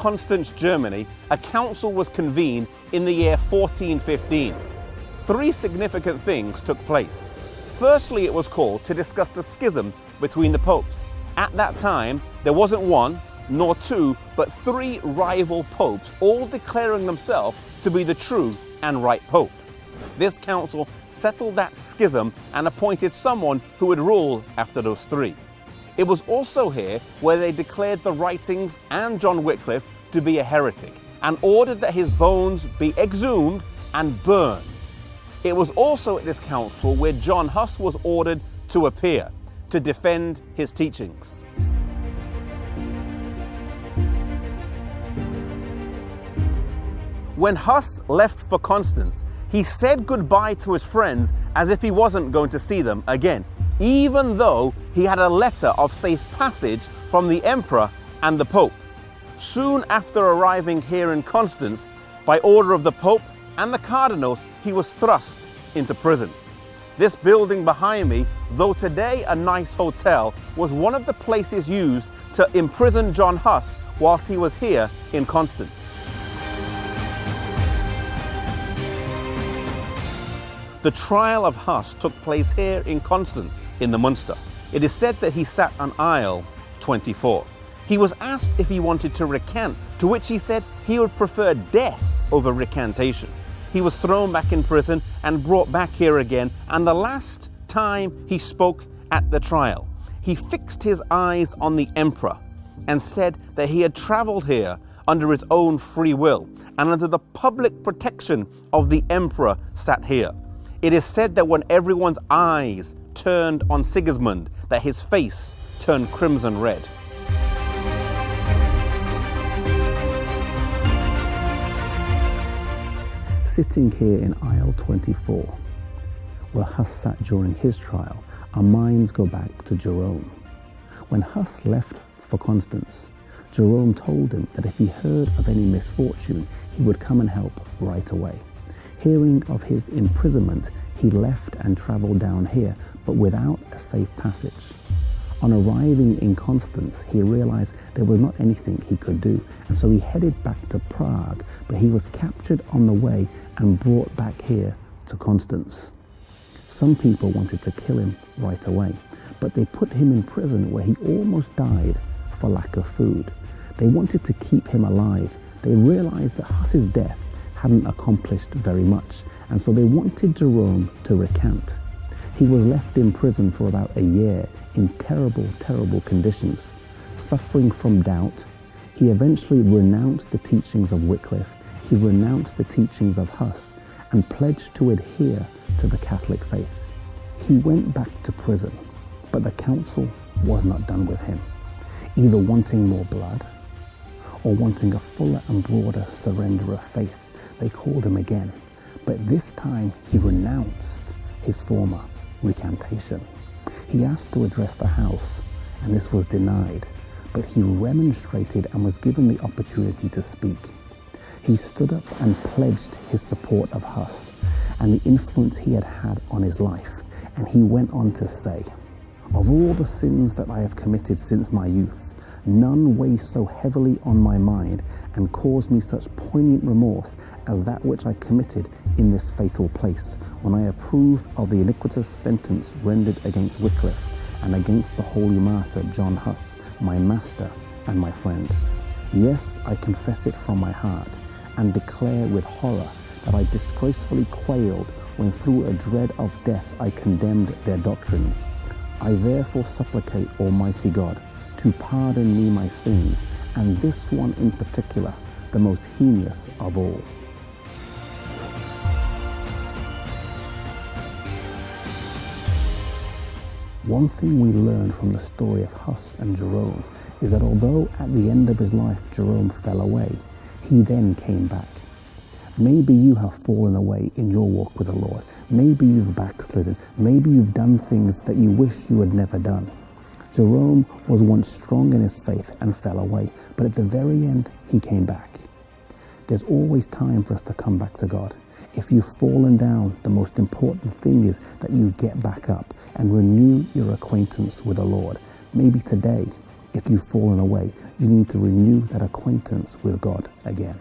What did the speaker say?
Konstanz, Germany, a council was convened in the year 1415. Three significant things took place. Firstly, it was called to discuss the schism between the popes. At that time, there wasn't one, nor two, but three rival popes, all declaring themselves to be the true and right pope. This council settled that schism and appointed someone who would rule after those three. It was also here where they declared the writings and John Wycliffe to be a heretic and ordered that his bones be exhumed and burned. It was also at this council where John Huss was ordered to appear to defend his teachings. When Huss left for Konstanz, he said goodbye to his friends as if he wasn't going to see them again, even though he had a letter of safe passage from the emperor and the pope. Soon after arriving here in Konstanz, by order of the pope and the cardinals, he was thrust into prison. This building behind me, though today a nice hotel, was one of the places used to imprison John Huss whilst he was here in Konstanz. The trial of Huss took place here in Konstanz in the Munster. It is said that he sat on aisle 24. He was asked if he wanted to recant, to which he said he would prefer death over recantation. He was thrown back in prison and brought back here again, and the last time he spoke at the trial, he fixed his eyes on the emperor and said that he had traveled here under his own free will and under the public protection of the emperor sat here. It is said that when everyone's eyes turned on Sigismund, that his face turned crimson red. Sitting here in aisle 24, where Huss sat during his trial, our minds go back to Jerome. When Huss left for Konstanz, Jerome told him that if he heard of any misfortune, he would come and help right away. Hearing of his imprisonment, he left and travelled down here, but without a safe passage. On arriving in Konstanz, he realized there was not anything he could do, and so he headed back to Prague, but he was captured on the way and brought back here to Konstanz. Some people wanted to kill him right away, but they put him in prison where he almost died for lack of food. They wanted to keep him alive. They realized that Huss's death hadn't accomplished very much, and so they wanted Jerome to recant. He was left in prison for about a year in terrible, terrible conditions. Suffering from doubt, he eventually renounced the teachings of Wycliffe, he renounced the teachings of Huss, and pledged to adhere to the Catholic faith. He went back to prison, but the council was not done with him, either wanting more blood or wanting a fuller and broader surrender of faith. They called him again, but this time he renounced his former recantation. He asked to address the house, and this was denied, but he remonstrated and was given the opportunity to speak. He stood up and pledged his support of Huss and the influence he had had on his life, and he went on to say, "Of all the sins that I have committed since my youth, none weigh so heavily on my mind and cause me such poignant remorse as that which I committed in this fatal place, when I approved of the iniquitous sentence rendered against Wycliffe and against the holy martyr John Huss, my master and my friend. Yes, I confess it from my heart and declare with horror that I disgracefully quailed when through a dread of death I condemned their doctrines. I therefore supplicate Almighty God to pardon me my sins, and this one in particular, the most heinous of all." One thing we learn from the story of Huss and Jerome is that although at the end of his life Jerome fell away, he then came back. Maybe you have fallen away in your walk with the Lord. Maybe you've backslidden. Maybe you've done things that you wish you had never done. Jerome was once strong in his faith and fell away, but at the very end, he came back. There's always time for us to come back to God. If you've fallen down, the most important thing is that you get back up and renew your acquaintance with the Lord. Maybe today If you've fallen away, you need to renew that acquaintance with God again.